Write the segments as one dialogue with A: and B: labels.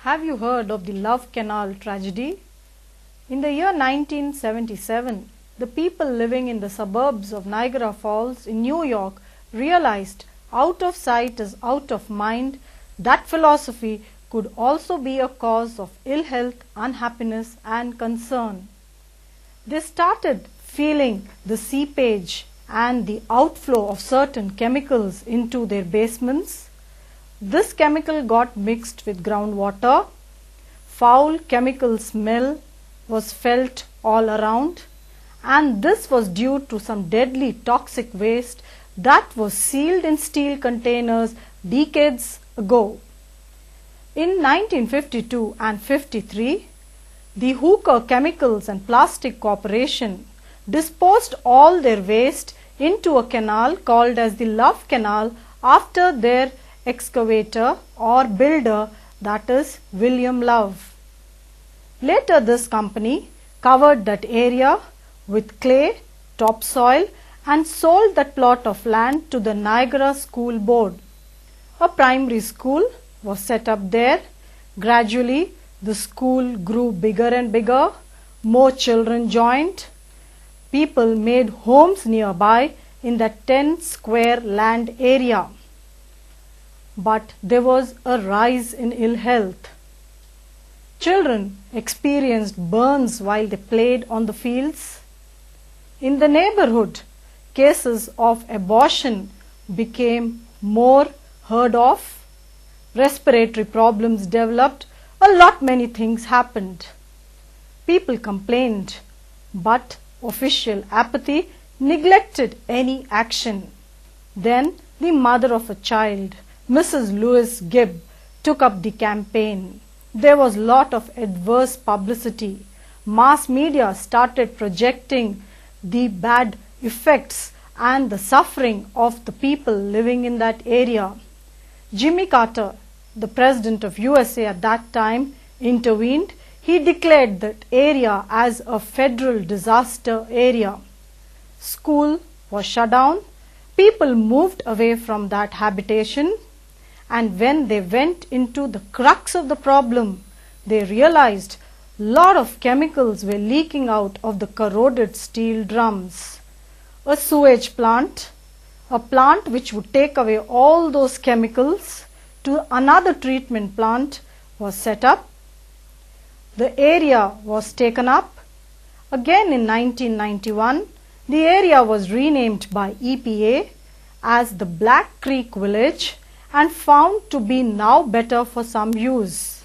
A: Have you heard of the Love Canal tragedy? In the year 1977, the people living in the suburbs of Niagara Falls in New York realized out of sight is out of mind. That philosophy could also be a cause of ill health, unhappiness, and concern. They started feeling the seepage and the outflow of certain chemicals into their basements. This chemical got mixed with groundwater. Foul chemical smell was felt all around, and this was due to some deadly toxic waste that was sealed in steel containers decades ago. In 1952 and 53, the Hooker Chemicals and Plastic Corporation disposed all their waste into a canal called as the Love Canal after their excavator or builder, that is William Love. Later this company covered that area with clay, topsoil, and sold that plot of land to the Niagara School Board. A primary school was set up there. Gradually the school grew bigger and bigger. More children joined. People made homes nearby in that 10-square land area. But there was a rise in ill health. Children experienced burns while they played on the fields. In the neighborhood, cases of abortion became more heard of. Respiratory problems developed. Many things happened. People complained, but official apathy neglected any action. Then the mother of a child, Mrs. Louise Gibb, took up the campaign. There was a lot of adverse publicity. Mass media started projecting the bad effects and the suffering of the people living in that area. Jimmy Carter, the president of USA at that time, intervened. He declared that area as a federal disaster area. School was shut down. People moved away from that habitation. And when they went into the crux of the problem, they realized a lot of chemicals were leaking out of the corroded steel drums. A sewage plant, a plant which would take away all those chemicals, to another treatment plant was set up. The area was taken up. Again in 1991, the area was renamed by EPA as the Black Creek Village and found to be now better for some use.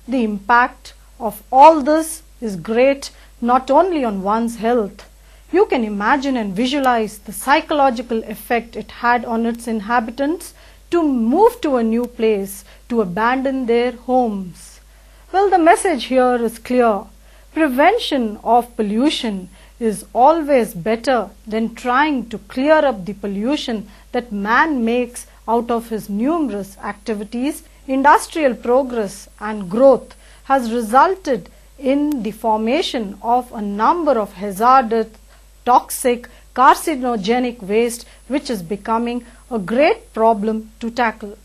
A: The impact of all this is great, not only on one's health. You can imagine and visualize the psychological effect it had on its inhabitants to move to a new place, to abandon their homes. Well, the message here is clear. Prevention of pollution is always better than trying to clear up the pollution that man makes out of his numerous activities. Industrial progress and growth has resulted in the formation of a number of hazardous, toxic, carcinogenic waste, which is becoming a great problem to tackle.